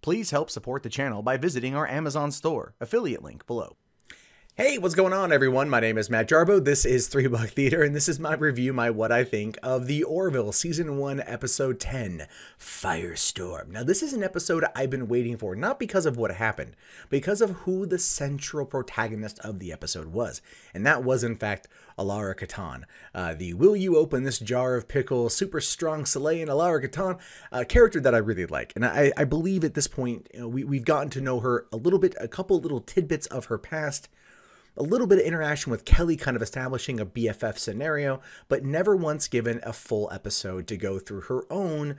Please help support the channel by visiting our Amazon store, affiliate link below. Hey, what's going on, everyone? My name is Matt Jarbo. This is 3 Buck Theater, and this is my review, my what I think of the Orville Season 1, Episode 10, Firestorm. Now, this is an episode I've been waiting for, not because of what happened, because of who the central protagonist of the episode was. And that was, in fact, Alara Katan. The will you open this jar of pickle, super strong Soleil and Alara Katan, a character that I really like. And I believe at this point, we've gotten to know her a little bit, a couple little tidbits of her past, a little bit of interaction with Kelly kind of establishing a BFF scenario, but never once given a full episode to go through her own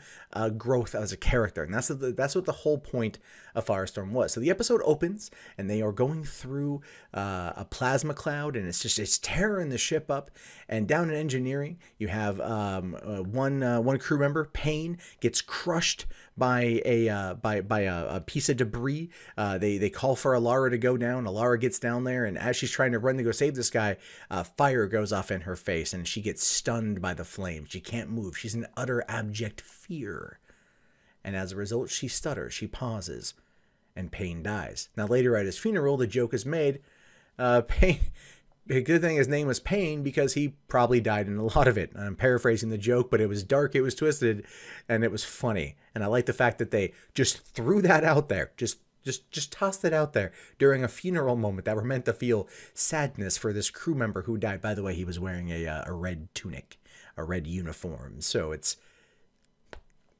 growth as a character. And that's what the whole point of Firestorm was. So the episode opens and they are going through a plasma cloud, and it's tearing the ship up. And down in engineering, you have one crew member, Payne, gets crushed by a piece of debris. They call for Alara to go down. Alara gets down there, and as she's trying to run to go save this guy, fire goes off in her face, and she gets stunned by the flames. She can't move. She's in utter abject fear. And as a result, she stutters. She pauses, and Payne dies. Now, later at his funeral, the joke is made. Payne... A good thing his name was Payne, because he probably died in a lot of it. I'm paraphrasing the joke, but it was dark, it was twisted, and it was funny. And I like the fact that they just threw that out there. Just tossed it out there during a funeral moment that were meant to feel sadness for this crew member who died. By the way, he was wearing a red tunic, a red uniform. So it's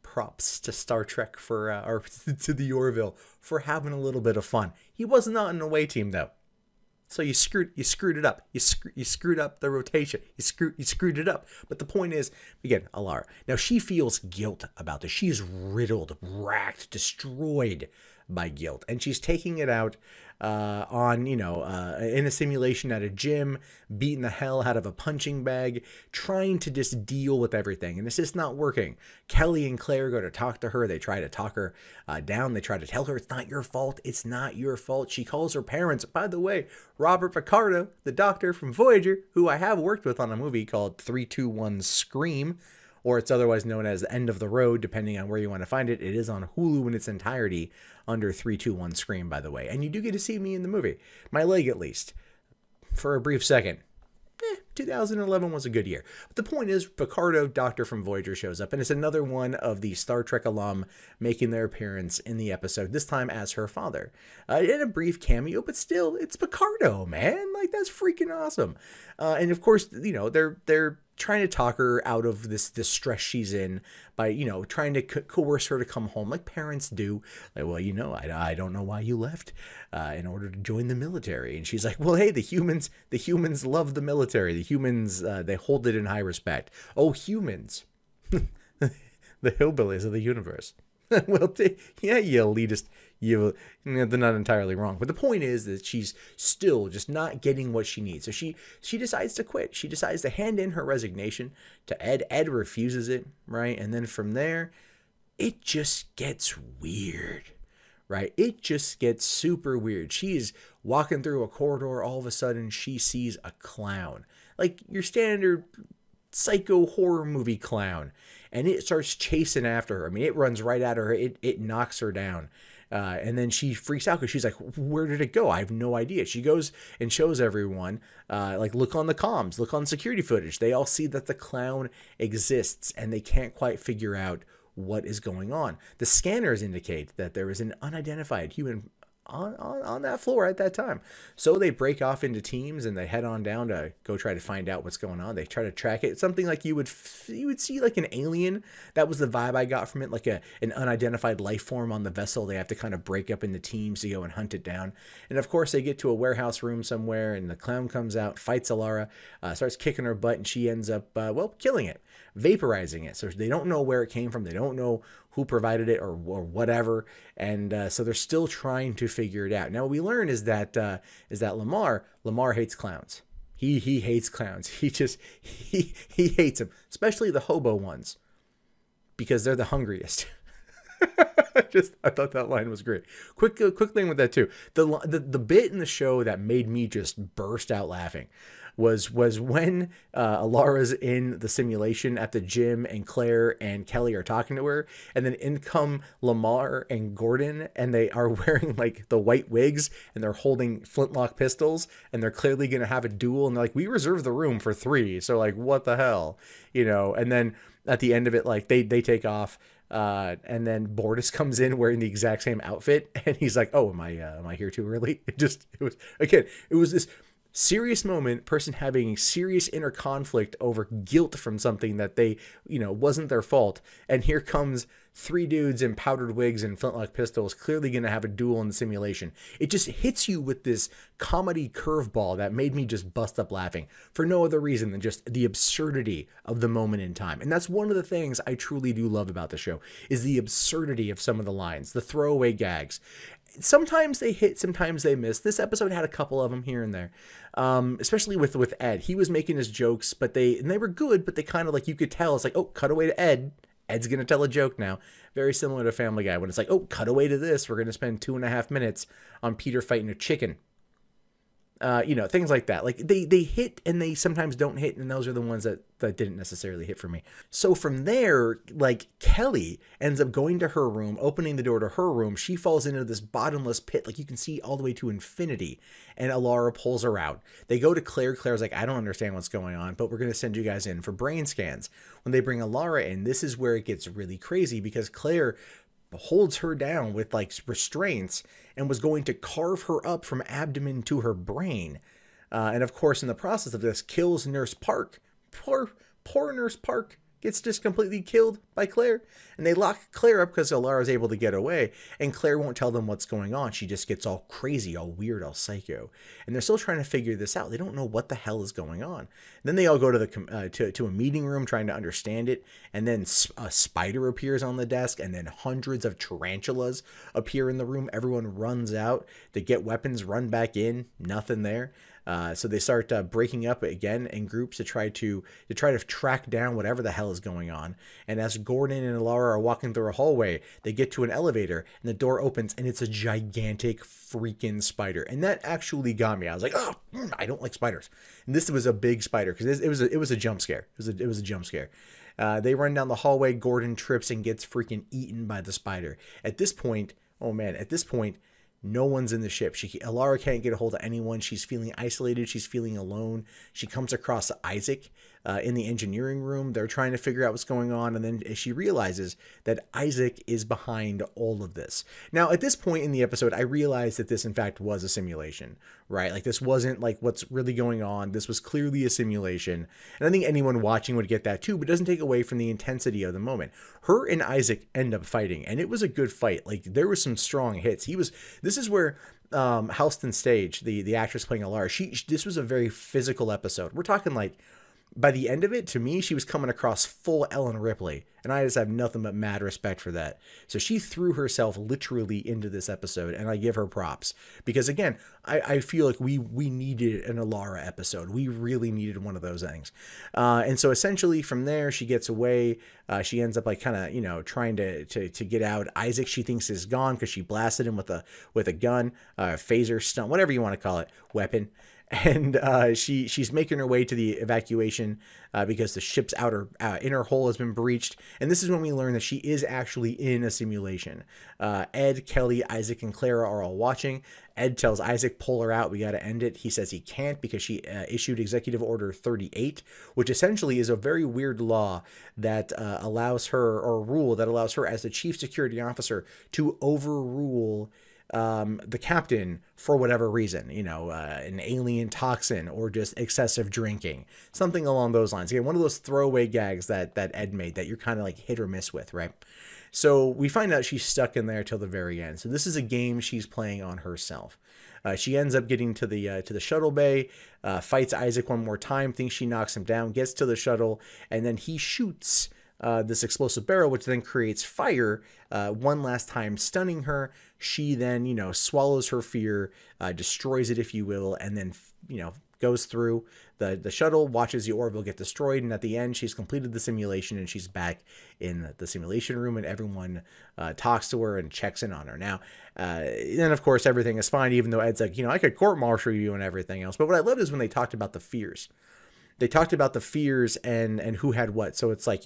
props to Star Trek for, or to the Orville for having a little bit of fun. He was not an away team though. So you screwed it up. You screwed up the rotation. You screwed it up. But the point is, again, Alara. Now she feels guilt about this. She's riddled, racked, destroyed by guilt, and she's taking it out on, in a simulation at a gym, beating the hell out of a punching bag, trying to just deal with everything, and it's just not working. Kelly and Claire go to talk to her. They try to talk her down. They try to tell her it's not your fault. It's not your fault. She calls her parents. By the way, Robert Picardo, the doctor from Voyager, who I have worked with on a movie called 3-2-1 Scream, or it's otherwise known as The End of the Road, depending on where you want to find it. It is on Hulu in its entirety under 3-2-1 Scream, by the way. And you do get to see me in the movie. My leg, at least. For a brief second. 2011 was a good year. But the point is, Picardo, Doctor from Voyager, shows up, and it's another one of the Star Trek alum making their appearance in the episode, this time as her father. In a brief cameo, but still, it's Picardo, man. Like, that's freaking awesome. And of course, they're trying to talk her out of this stress she's in by, trying to coerce her to come home like parents do. Like, well, I don't know why you left in order to join the military. And she's like, well, hey, the humans love the military. The humans, they hold it in high respect. Oh, humans, the hillbillies of the universe. Well, yeah, you elitist, they're not entirely wrong. But the point is that she's still just not getting what she needs. So she decides to quit. She decides to hand in her resignation to Ed. Ed refuses it, right? And then from there, it just gets weird, right? It just gets super weird. She's walking through a corridor. All of a sudden, she sees a clown. Like your standard psycho horror movie clown, and it starts chasing after her. I mean, it runs right at her. It knocks her down, and then she freaks out because she's like, where did it go? I have no idea. She goes and shows everyone, like, look on the comms, look on security footage. They all see that the clown exists, and they can't quite figure out what is going on. The scanners indicate that there is an unidentified human on that floor at that time. So they break off into teams and they head on down to go try to find out what's going on. They try to track it. Something like you would see like an alien. That was the vibe I got from it, like an unidentified life form on the vessel. They have to kind of break up into teams to go and hunt it down. And of course they get to a warehouse room somewhere, and the clown comes out, fights Alara, starts kicking her butt, and she ends up, killing it, vaporizing it. So they don't know where it came from. They don't know who provided it or whatever. And so they're still trying to figure it out. Now what we learn is that Lamar hates clowns. He hates clowns. He hates them, especially the hobo ones, because they're the hungriest. I thought that line was great. Quick thing with that too. The bit in the show that made me just burst out laughing was when Alara's in the simulation at the gym and Claire and Kelly are talking to her, and then in come Lamar and Gordon, and they are wearing like the white wigs and they're holding flintlock pistols, and they're clearly going to have a duel, and they're like, we reserved the room for 3, so like what the hell, you know. And then at the end of it, like they take off, and then Bortus comes in wearing the exact same outfit, and he's like, oh, am I here too early? It was this serious moment, person having serious inner conflict over guilt from something that they, you know, wasn't their fault. And here comes 3 dudes in powdered wigs and flintlock pistols, clearly going to have a duel in the simulation. It just hits you with this comedy curveball that made me just bust up laughing for no other reason than just the absurdity of the moment in time. And that's one of the things I truly do love about the show, is the absurdity of some of the lines, the throwaway gags. Sometimes they hit, sometimes they miss. This episode had a couple of them here and there, especially with Ed. He was making his jokes, but they were good, but they kind of, like, you could tell, it's like, oh, cut away to Ed. Ed's going to tell a joke now. Very similar to Family Guy, when it's like, oh, cut away to this. We're going to spend 2.5 minutes on Peter fighting a chicken. You know, things like that. Like they hit and they sometimes don't hit, and those are the ones that didn't necessarily hit for me. So from there, like, Kelly ends up going to her room, opening the door to her room. She falls into this bottomless pit, like you can see all the way to infinity, and Alara pulls her out. They go to Claire. Claire's like, I don't understand what's going on, but we're going to send you guys in for brain scans. When they bring Alara in, this is where it gets really crazy, because Claire holds her down with like restraints and was going to carve her up from abdomen to her brain. And of course, in the process of this, kills Nurse Park. Poor Nurse Park gets just completely killed by Claire. And they lock Claire up because Alara's able to get away. And Claire won't tell them what's going on. She just gets all crazy, all weird, all psycho. And they're still trying to figure this out. They don't know what the hell is going on. And then they all go to the to a meeting room trying to understand it. And then a spider appears on the desk. And then hundreds of tarantulas appear in the room. Everyone runs out to get weapons, run back in. Nothing there. So they start breaking up again in groups to try to track down whatever the hell is going on. And as Gordon and Alara are walking through a hallway, they get to an elevator and the door opens and it's a gigantic freaking spider. And that actually got me. I was like, oh, I don't like spiders. And this was a big spider because it was a jump scare. It was a jump scare. They run down the hallway. Gordon trips and gets freaking eaten by the spider. At this point, oh man, no one's in the ship. Alara can't get a hold of anyone. She's feeling isolated. She's feeling alone. She comes across Isaac in the engineering room. They're trying to figure out what's going on. And then she realizes that Isaac is behind all of this. Now, at this point in the episode, I realized that this, in fact, was a simulation, right? Like, this wasn't like what's really going on. This was clearly a simulation. And I think anyone watching would get that too, but it doesn't take away from the intensity of the moment. Her and Isaac end up fighting, and it was a good fight. Like, there were some strong hits. This is where Halston Stage, the actress playing Alara, this was a very physical episode. We're talking like, by the end of it, to me, she was coming across full Ellen Ripley, and I just have nothing but mad respect for that. So she threw herself literally into this episode, and I give her props. Because again, I feel like we needed an Alara episode. We really needed one of those things. And so essentially from there, she gets away. She ends up like kind of, you know, trying to get out. Isaac, she thinks, is gone because she blasted him with a gun, phaser, stunt, whatever you want to call it, weapon. And she's making her way to the evacuation because the ship's inner hull has been breached. And this is when we learn that she is actually in a simulation. Ed, Kelly, Isaac, and Clara are all watching. Ed tells Isaac, pull her out. We got to end it. He says he can't because she issued Executive Order 38, which essentially is a very weird law that allows her, or a rule that allows her as the chief security officer to overrule the captain for whatever reason, you know, an alien toxin or just excessive drinking, something along those lines. Again, one of those throwaway gags that Ed made that you're kind of like hit or miss with, right? So we find out she's stuck in there till the very end. So this is a game she's playing on herself. She ends up getting to the shuttle bay, fights Isaac one more time, thinks she knocks him down, gets to the shuttle, and then he shoots this explosive barrel, which then creates fire one last time, stunning her. She then, you know, swallows her fear, destroys it, if you will, and then, you know, goes through the shuttle, watches the Orville get destroyed, and at the end, she's completed the simulation, and she's back in the simulation room, and everyone talks to her and checks in on her. Now, then, of course, everything is fine, even though Ed's like, I could court-martial you and everything else. But what I loved is when they talked about the fears. They talked about the fears and who had what. So it's like,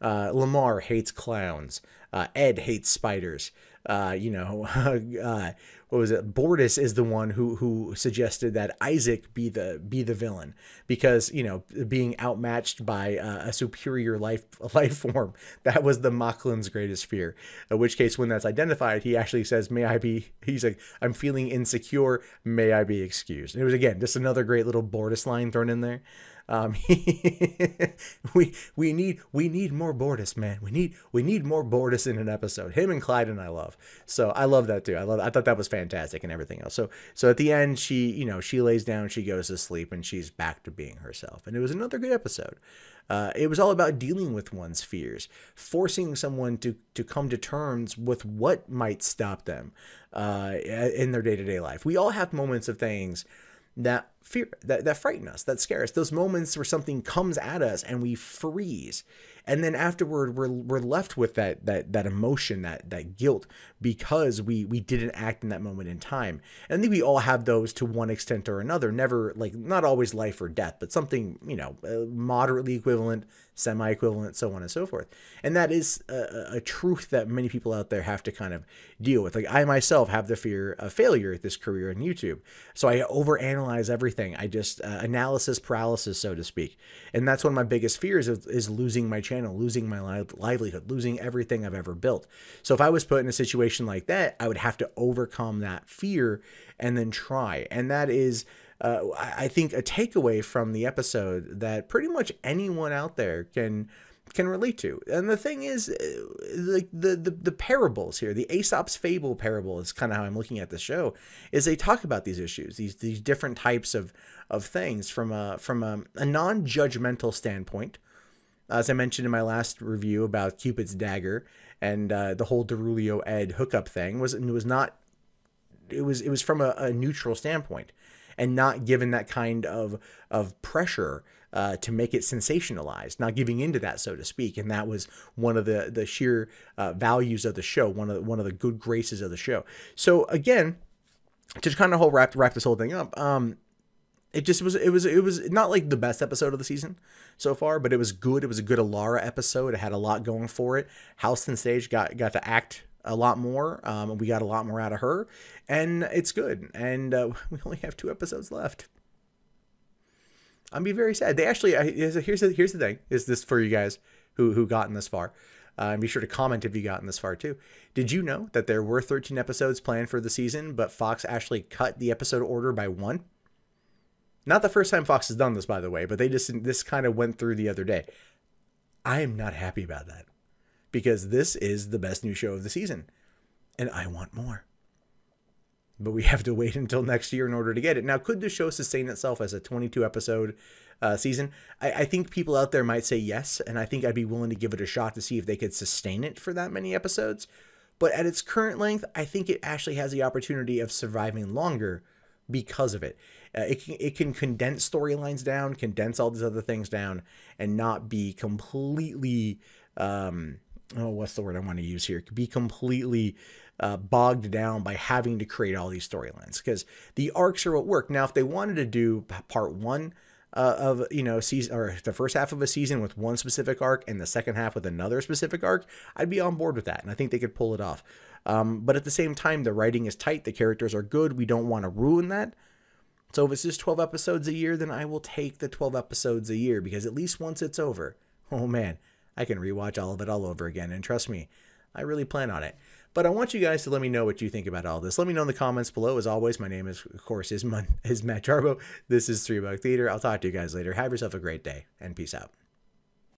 Lamar hates clowns. Ed hates spiders. What was it? Bortus is the one who suggested that Isaac be the villain because, being outmatched by a superior life form, that was the Machlin's greatest fear. In which case, when that's identified, he actually says, he's like, I'm feeling insecure. May I be excused? And it was, again, just another great little Bortus line thrown in there. We need more Bortus, man. We need more Bortus in an episode. Him and Clyde and I love. So I love that too. I thought that was fantastic and everything else. So at the end, she lays down, she goes to sleep, and she's back to being herself. And it was another good episode. It was all about dealing with one's fears, forcing someone to come to terms with what might stop them in their day-to-day life. We all have moments of things that fear, that frighten us, that scare us. Those moments where something comes at us and we freeze. And then afterward, we're left with that emotion, that guilt, because we didn't act in that moment in time. And I think we all have those to one extent or another. Never, like, not always life or death, but something, moderately equivalent, semi-equivalent, so on and so forth. And that is a truth that many people out there have to kind of deal with. Like, I myself have the fear of failure at this career in YouTube. So I overanalyze everything. I just analysis paralysis, so to speak. And that's one of my biggest fears is losing my channel, losing my livelihood, losing everything I've ever built. So if I was put in a situation like that, I would have to overcome that fear and then try. And that is, I think, a takeaway from the episode that pretty much anyone out there can relate to. And the thing is, like the parables here, the Aesop's Fable parable is kind of how I'm looking at the show, is they talk about these issues, these different types of things from a non-judgmental standpoint. As I mentioned in my last review about Cupid's dagger and the whole Derulio Ed hookup thing, was from a neutral standpoint and not given that kind of pressure to make it sensationalized, not giving into that, so to speak. And that was one of the sheer values of the show, one of the good graces of the show. So again, to kind of wrap this whole thing up, it was not like the best episode of the season so far, but it was good. It was a good Alara episode. It had a lot going for it. House and Stage got to act a lot more. We got a lot more out of her, and it's good. And we only have 2 episodes left. I'm be very sad. They actually, here's the thing. Is this for you guys who gotten this far? And be sure to comment if you gotten this far too. Did you know that there were 13 episodes planned for the season, but Fox actually cut the episode order by 1? Not the first time Fox has done this, by the way, but this kind of went through the other day. I am not happy about that, because this is the best new show of the season, and I want more. But we have to wait until next year in order to get it. Now, could the show sustain itself as a 22-episode season? I think people out there might say yes, and I think I'd be willing to give it a shot to see if they could sustain it for that many episodes. But at its current length, I think it actually has the opportunity of surviving longer because of it. It can condense storylines down, condense all these other things down, and not be completely, what's the word I want to use here? Be completely bogged down by having to create all these storylines, because the arcs are what work. Now, if they wanted to do part 1 of season, or the first half of a season with one specific arc and the second half with another specific arc, I'd be on board with that, and I think they could pull it off. But at the same time, the writing is tight, the characters are good, we don't want to ruin that. So if it's just 12 episodes a year, then I will take the 12 episodes a year, because at least once it's over, oh man, I can rewatch all of it all over again. And trust me, I really plan on it. But I want you guys to let me know what you think about all this. Let me know in the comments below. As always, my name is, of course, is Matt Jarbo. This is 3 Buck Theater. I'll talk to you guys later. Have yourself a great day, and peace out.